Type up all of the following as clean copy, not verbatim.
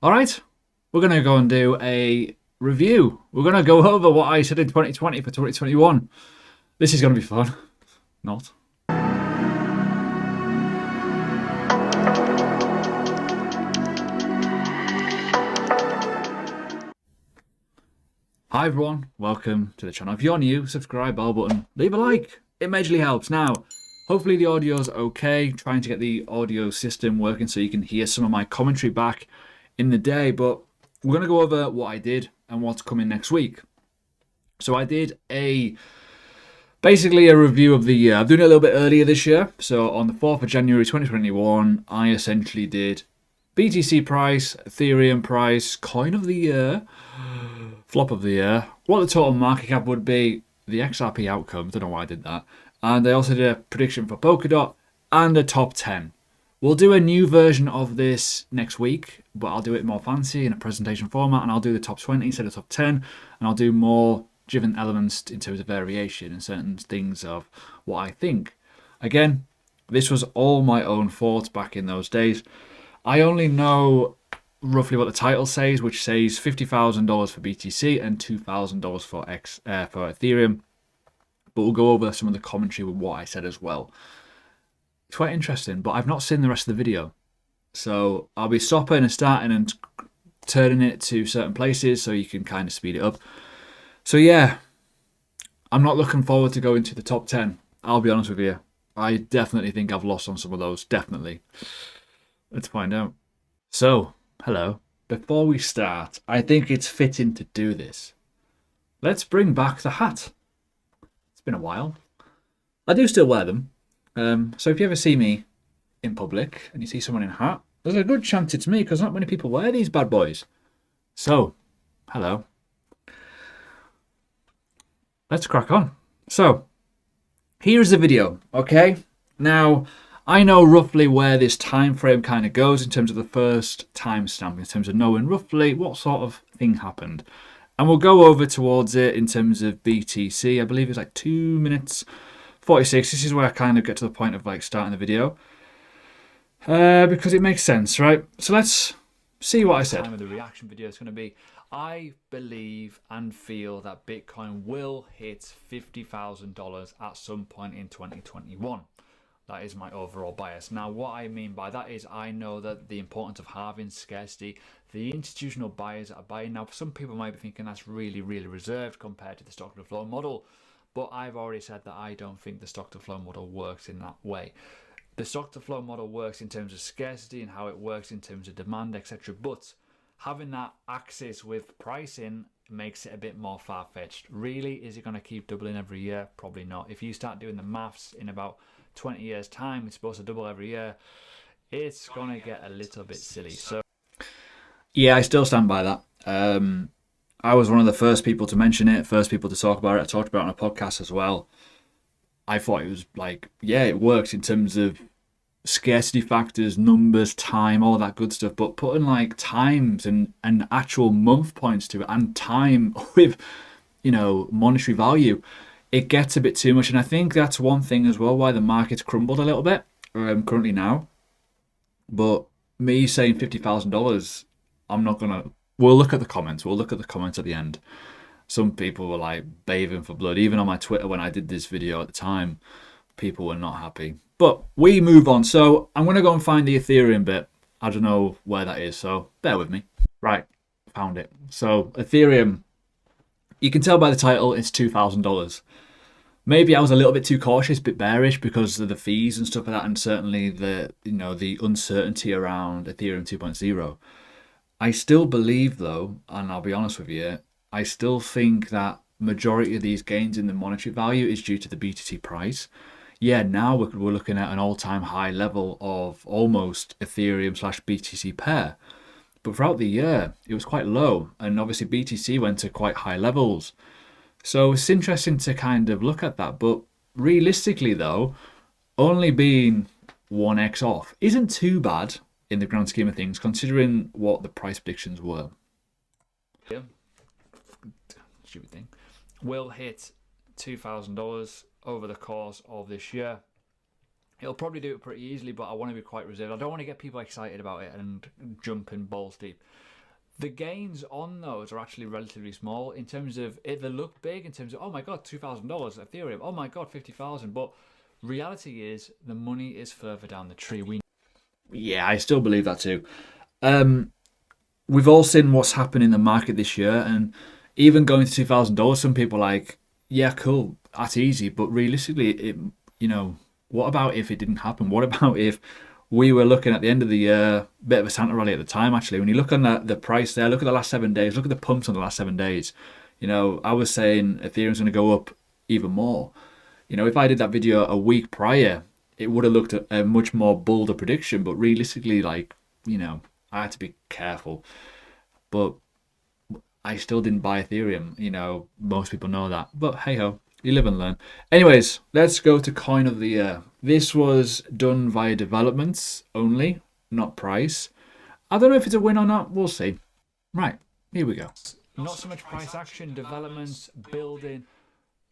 All right, we're going to go and do a review. We're going to go over what I said in 2020 for 2021. This is going to be fun. Not. Hi everyone, welcome to the channel. If you're new, subscribe, bell button, leave a like. It majorly helps. Now, hopefully the audio's okay. Trying to get the audio system working so you can hear some of my commentary back in the day. But we're going to go over what I did and what's coming next week. So I did basically a review of the year. I'm doing it a little bit earlier this year. So on the 4th of January 2021, I essentially did BTC price, Ethereum price, coin of the year, flop of the year, what the total market cap would be, the XRP outcome, don't know why I did that, and I also did a prediction for Polkadot and a top 10. We'll do a new version of this next week, but I'll do it more fancy in a presentation format, and I'll do the top 20 instead of top 10, and I'll do more different elements in terms of variation and certain things of what I think. Again, this was all my own thoughts back in those days. I only know roughly what the title says, which says $50,000 for BTC and $2,000 for Ethereum. But we'll go over some of the commentary with what I said as well. It's quite interesting, but I've not seen the rest of the video. So I'll be stopping and starting and turning it to certain places so you can kind of speed it up. So yeah, I'm not looking forward to going to the top 10. I'll be honest with you. I definitely think I've lost on some of those. Definitely. Let's find out. So, hello. Before we start, I think it's fitting to do this. Let's bring back the hat. It's been a while. I do still wear them. So if you ever see me in public and you see someone in a hat, there's a good chance it's me because not many people wear these bad boys. So, hello. Let's crack on. So, here's the video, okay? Now, I know roughly where this time frame kind of goes in terms of the first timestamp, in terms of knowing roughly what sort of thing happened. And we'll go over towards it in terms of BTC. I believe it's like 2 minutes 46. This is where I kind of get to the point of like starting the video. Because it makes sense, right? So let's see what I said. The reaction video is going to be, I believe and feel that Bitcoin will hit $50,000 at some point in 2021. That is my overall bias. Now, what I mean by that is I know that the importance of halving, scarcity, the institutional buyers that are buying. Now, some people might be thinking that's really, really reserved compared to the stock to flow model. But I've already said that I don't think the stock to flow model works in that way. The stock to flow model works in terms of scarcity and how it works in terms of demand, etc. But having that axis with pricing makes it a bit more far-fetched. Really, is it going to keep doubling every year? Probably not. If you start doing the maths in about 20 years time, it's supposed to double every year. It's gonna get a little bit silly. So yeah, I still stand by that. I was one of the first people to mention it, first people to talk about it. I talked about it on a podcast as well. I thought it was like, yeah, it works in terms of scarcity factors, numbers, time, all that good stuff, but putting like times and actual month points to it and time with, you know, monetary value, it gets a bit too much. And I think that's one thing as well why the market's crumbled a little bit currently now. But me saying $50,000, I'm not going to... We'll look at the comments. We'll look at the comments at the end. Some people were like bathing for blood. Even on my Twitter when I did this video at the time, people were not happy. But we move on. So I'm going to go and find the Ethereum bit. I don't know where that is, so bear with me. Right, found it. So Ethereum... You can tell by the title, it's $2,000. Maybe I was a little bit too cautious, a bit bearish because of the fees and stuff like that, and certainly the the uncertainty around Ethereum 2.0. I still believe though, and I'll be honest with you, I still think that majority of these gains in the monetary value is due to the BTC price. Yeah, now we're looking at an all-time high level of almost Ethereum / BTC pair. But throughout the year, it was quite low. And obviously BTC went to quite high levels. So it's interesting to kind of look at that. But realistically, though, only being 1x off isn't too bad in the grand scheme of things, considering what the price predictions were. Yeah. Stupid thing. Will hit $2,000 over the course of this year. He'll probably do it pretty easily, but I want to be quite reserved. I don't want to get people excited about it and jumping balls deep. the gains on those are actually relatively small in terms of it. They look big in terms of, oh my god, $2,000 Ethereum, oh my god, 50,000. But reality is the money is further down the tree. Yeah, I still believe that too. We've all seen what's happened in the market this year, and even going to $2,000, some people are like, yeah, cool, that's easy. But realistically, what about if it didn't happen? What about if we were looking at the end of the year, bit of a Santa rally at the time, actually. When you look on the price there, look at the last 7 days, look at the pumps on the last 7 days. I was saying Ethereum's going to go up even more. If I did that video a week prior, it would have looked at a much more bolder prediction. But realistically, I had to be careful. But I still didn't buy Ethereum. Most people know that. But hey ho, you live and learn. Anyways, let's go to coin of the year. This was done via developments only, not price. I don't know if it's a win or not. We'll see. Right, here we go. Not so much price action, developments, building.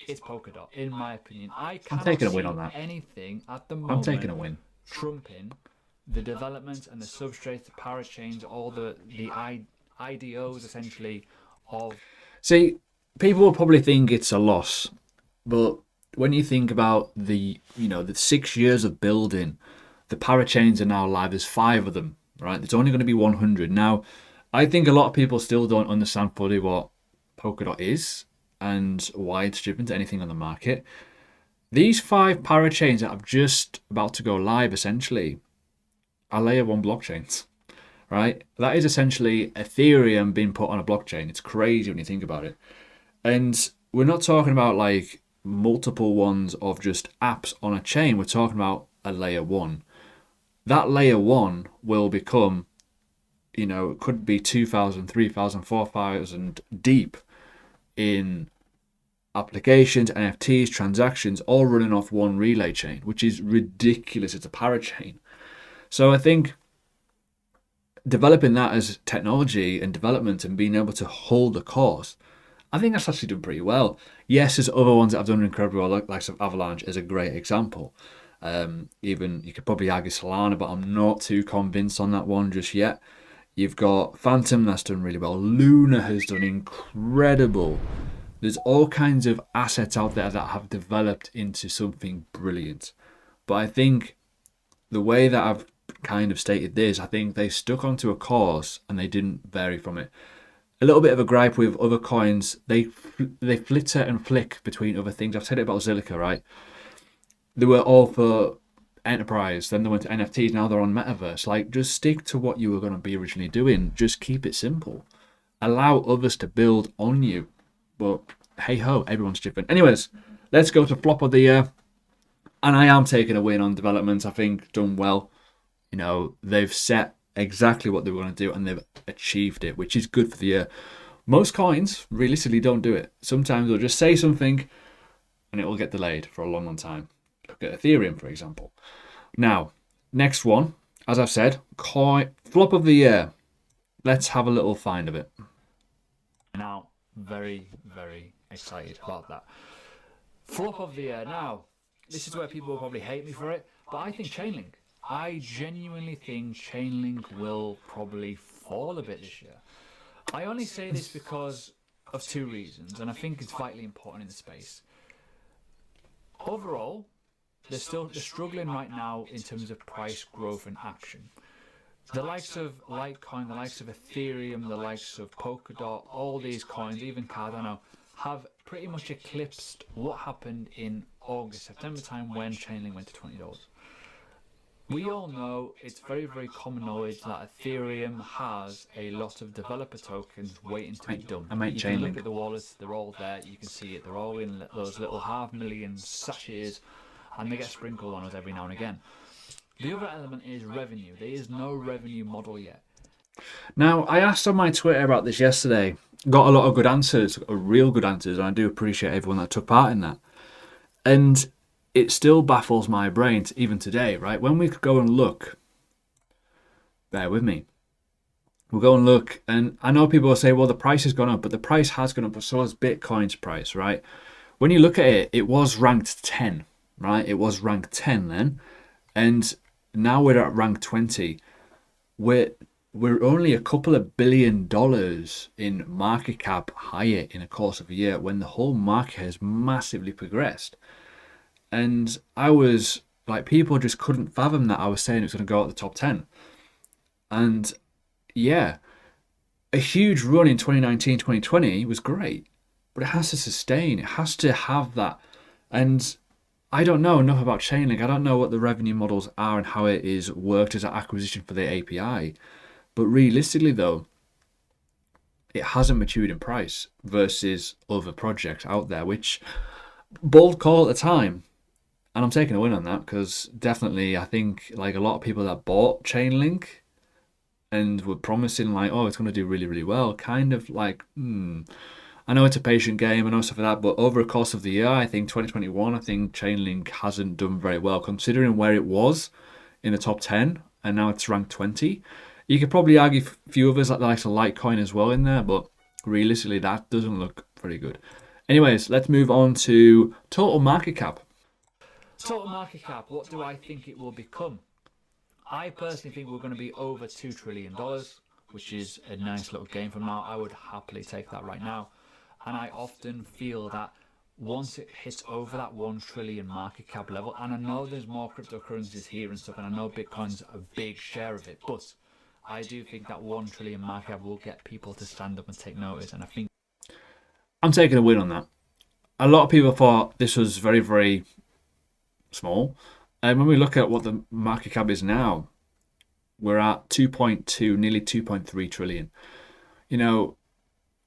It's Polkadot, in my opinion. I'm taking a win on that. Anything at the moment. I'm taking a win. Trumping the development and the substrates, the parachains, all the IDOs essentially of. See, people will probably think it's a loss, but when you think about the 6 years of building, the parachains are now live. There's 5 of them, right? There's only going to be 100 now. I think a lot of people still don't understand fully what Polkadot is and why it's different to anything on the market. These 5 parachains that are just about to go live essentially are layer 1 blockchains, right? That is essentially Ethereum being put on a blockchain. It's crazy when you think about it. And we're not talking about like multiple ones of just apps on a chain. We're talking about a layer 1. That layer 1 will become, it could be 2,000, 3,000, 4,000 deep in applications, NFTs, transactions, all running off one relay chain, which is ridiculous. It's a parachain. So I think developing that as technology and development and being able to hold the course, I think that's actually done pretty well. Yes, there's other ones that have done incredibly well, like Avalanche is a great example. Even you could probably argue Solana, but I'm not too convinced on that one just yet. You've got Phantom that's done really well. Luna has done incredible. There's all kinds of assets out there that have developed into something brilliant. But I think the way that I've kind of stated this, I think they stuck onto a course and they didn't vary from it. A little bit of a gripe with other coins, they flitter and flick between other things. I've said it about Zilliqa, right? They were all for enterprise, then they went to NFTs, now they're on metaverse. Just stick to what you were going to be originally doing. Just keep it simple. Allow others to build on you. But hey ho, everyone's different. Anyways, let's go to flop of the year. And I am taking a win on development. I think done well. They've set exactly what they were going to do and they've achieved it, which is good for the year. Most coins realistically don't do it. Sometimes they'll just say something and it will get delayed for a long, long time. Look at Ethereum, for example. Now, next one, as I've said, flop of the year. Let's have a little find of it. Now, very, very excited about that. Flop of the year. Now, this is where people will probably hate me for it, but I think Chainlink. I genuinely think Chainlink will probably fall a bit this year. I only say this because of 2 reasons, and I think it's vitally important in the space. Overall, they're struggling right now in terms of price growth and action. The likes of Litecoin, the likes of Ethereum, the likes of Polkadot, all these coins, even Cardano, have pretty much eclipsed what happened in August, September time when Chainlink went to $20. We all know, it's very, very common knowledge that Ethereum has a lot of developer tokens waiting to be done. You can look at the wallets, they're all there, you can see it, they're all in those little 500,000 sachets, and they get sprinkled on us every now and again. The other element is revenue. There is no revenue model yet. Now, I asked on my Twitter about this yesterday, got a lot of good answers, real good answers, and I do appreciate everyone that took part in that. And it still baffles my brain even today, right? When we go and look, bear with me, we'll go and look, and I know people will say, well, the price has gone up, but the price has gone up, but so has Bitcoin's price, right? When you look at it, it was ranked 10, right? It was ranked 10 then, and now we're at rank 20. We're we're only a couple of $1 billion in market cap higher in a course of a year when the whole market has massively progressed. And I was like, people just couldn't fathom that I was saying it was going to go out the top 10. And yeah, a huge run in 2019, 2020 was great, but it has to sustain. It has to have that. And I don't know enough about Chainlink. I don't know what the revenue models are and how it is worked as an acquisition for the API. But realistically, though, it hasn't matured in price versus other projects out there, which bold call at the time. And I'm taking a win on that because definitely I think like a lot of people that bought Chainlink and were promising like, oh, it's going to do really, really well, kind of like, I know it's a patient game, I know stuff like that, but over the course of the year, I think 2021, I think Chainlink hasn't done very well considering where it was in the top 10 and now it's ranked 20. You could probably argue a few others like the likes of Litecoin as well in there, but realistically, that doesn't look very good. Anyways, let's move on to total market cap. Total market cap, what do I think it will become? I personally think we're going to be over $2 trillion, which is a nice little gain from now. I would happily take that right now. And I often feel that once it hits over that 1 trillion market cap level, and I know there's more cryptocurrencies here and stuff, and I know Bitcoin's a big share of it, but I do think that 1 trillion market cap will get people to stand up and take notice, and I think I'm taking a win on that. A lot of people thought this was very, very small. And when we look at what the market cap is now, we're at 2.2, nearly 2.3 trillion. You know,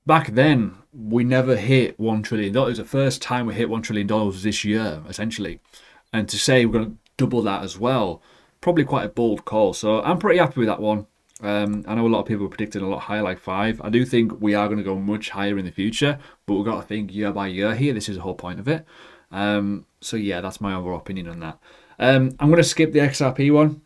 back then, we never hit $1 trillion. It was the first time we hit $1 trillion this year, essentially. And to say we're going to double that as well, probably quite a bold call. So I'm pretty happy with that one. I know a lot of people are predicting a lot higher, like 5. I do think we are going to go much higher in the future, but we've got to think year by year here. This is the whole point of it. So yeah, that's my overall opinion on that. I'm going to skip the XRP one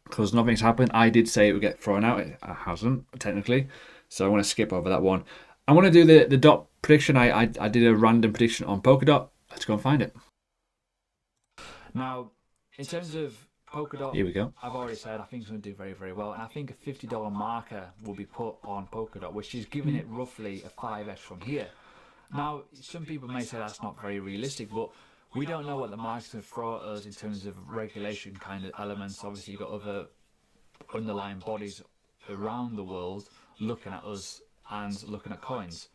because nothing's happened. I did say it would get thrown out. It hasn't, technically. So I'm going to skip over that one. I'm going to do the dot prediction. I did a random prediction on Polkadot. Let's go and find it. Now, in terms of Polkadot, here we go. I've already said I think it's going to do very, very well. And I think a $50 marker will be put on Polkadot, which is giving it roughly a 5x from here. Now, some people may say that's not very realistic, but we don't know what the market's going to throw at us in terms of regulation kind of elements. Obviously, you've got other underlying bodies around the world looking at us and looking at coins.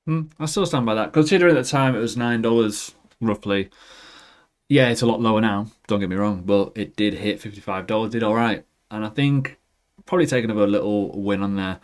I still stand by that. Considering at the time it was $9 roughly. Yeah, it's a lot lower now, don't get me wrong, but it did hit $55, did all right. And I think probably taking a little win on there.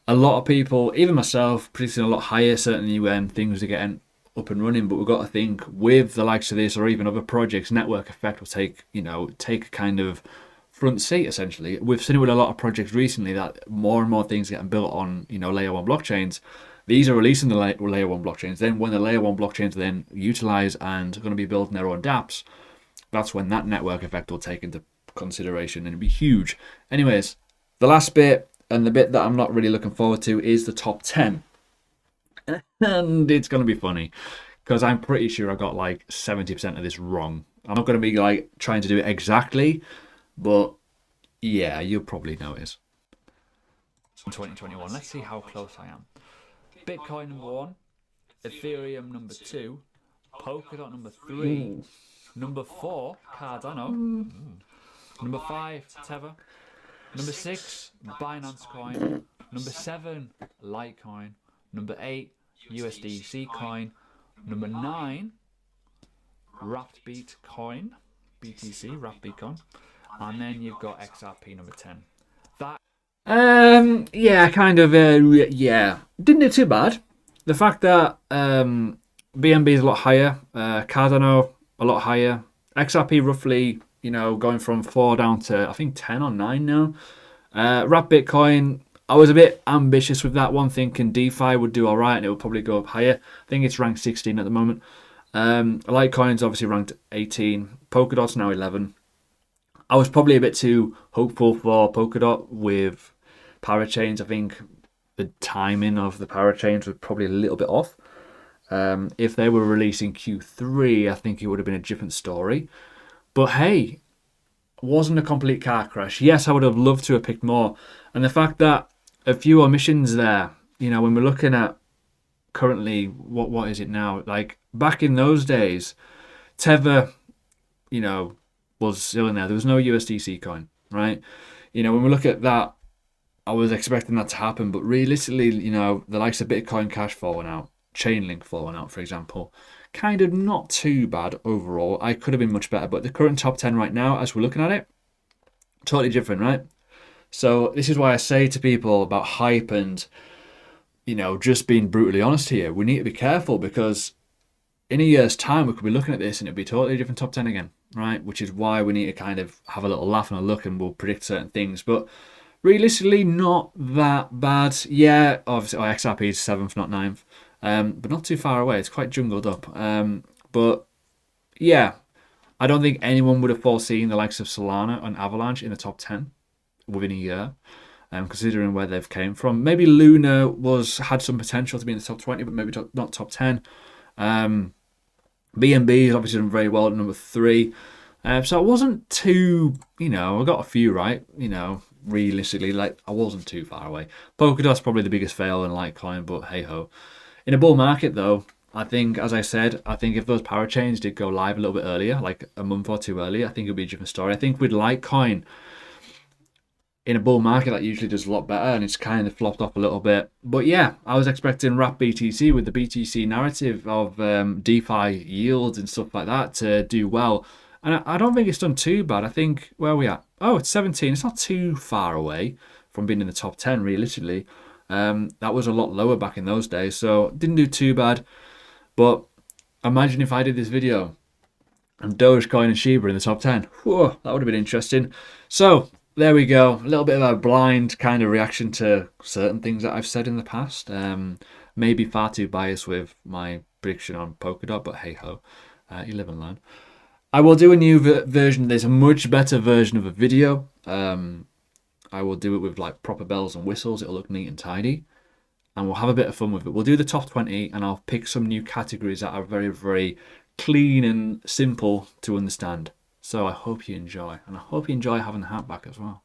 A lot of people, even myself, predicting a lot higher, certainly when things are getting up and running, but we've got to think with the likes of this or even other projects, network effect will take a kind of front seat essentially. We've seen it with a lot of projects recently that more and more things getting built on, layer 1 blockchains. These are releasing the layer 1 blockchains. Then when the layer 1 blockchains are then utilized and are going to be building their own dApps, that's when that network effect will take into consideration and it'll be huge. Anyways, the last bit and the bit that I'm not really looking forward to is the top 10. And it's going to be funny because I'm pretty sure I got like 70% of this wrong. I'm not going to be like trying to do it exactly, but yeah, you'll probably notice. In 2021, let's see how close I am. Bitcoin number 1, Ethereum number 2, Polkadot number 3, number 4, Cardano, number 5, Tether, number 6, Binance Coin, number 7, Litecoin, number 8, USDC coin, number 9, Wrapped Bitcoin, BTC, Wrapped Bitcoin, and then you've got XRP number 10. Yeah, kind of, yeah. Didn't do too bad. The fact that BNB is a lot higher, Cardano a lot higher, XRP roughly, going from 4 down to, I think, 10 or 9 now. Wrapped Bitcoin, I was a bit ambitious with that one, thinking DeFi would do all right and it would probably go up higher. I think it's ranked 16 at the moment. Litecoin's obviously ranked 18. Polkadot's now 11. I was probably a bit too hopeful for Polkadot with parachains. I think the timing of the parachains was probably a little bit off. If they were releasing Q3, I think it would have been a different story. But hey, wasn't a complete car crash. Yes, I would have loved to have picked more. And the fact that a few omissions there, you know, when we're looking at currently, what is it now? Like back in those days, Tether, you know, was still in there. There was no USDC coin, right? You know, when we look at that, I was expecting that to happen, but realistically, you know, the likes of Bitcoin Cash falling out, Chainlink falling out, for example, kind of not too bad overall. I could have been much better, but the current top 10 right now, as we're looking at it, totally different, right? So this is why I say to people about hype and, you know, just being brutally honest here. We need to be careful because in a year's time, we could be looking at this and it'd be totally different top 10 again, right? Which is why we need to kind of have a little laugh and a look and we'll predict certain things. But realistically, not that bad. Yeah, obviously, XRP is 7th, not 9th. But not too far away. It's quite jungled up. But yeah, I don't think anyone would have foreseen the likes of Solana and Avalanche in the top 10 within a year, considering where they've came from. Maybe Luna had some potential to be in the top 20, but maybe not top 10. BNB has obviously done very well at number 3. So it wasn't too, you know, I got a few right, you know, realistically, like I wasn't too far away. Polkadot's probably the biggest fail in Litecoin, but hey ho. In a bull market though, I think, as I said, I think if those parachains did go live a little bit earlier, like a month or two earlier, I think it would be a different story. I think with Litecoin, in a bull market, that usually does a lot better, and it's kind of flopped off a little bit. But yeah, I was expecting Wrap BTC with the BTC narrative of DeFi yields and stuff like that to do well. And I don't think it's done too bad. I think, where are we at? Oh, it's 17. It's not too far away from being in the top 10, realistically. That was a lot lower back in those days, so didn't do too bad. But imagine if I did this video and Dogecoin and Shiba in the top 10. Whoa, that would have been interesting. So there we go. A little bit of a blind kind of reaction to certain things that I've said in the past. Maybe far too biased with my prediction on Polkadot, but hey ho, you live and learn. I will do a new version. There's a much better version of a video. I will do it with like proper bells and whistles. It'll look neat and tidy. And we'll have a bit of fun with it. We'll do the top 20 and I'll pick some new categories that are very, very clean and simple to understand. So I hope you enjoy. And I hope you enjoy having the hat back as well.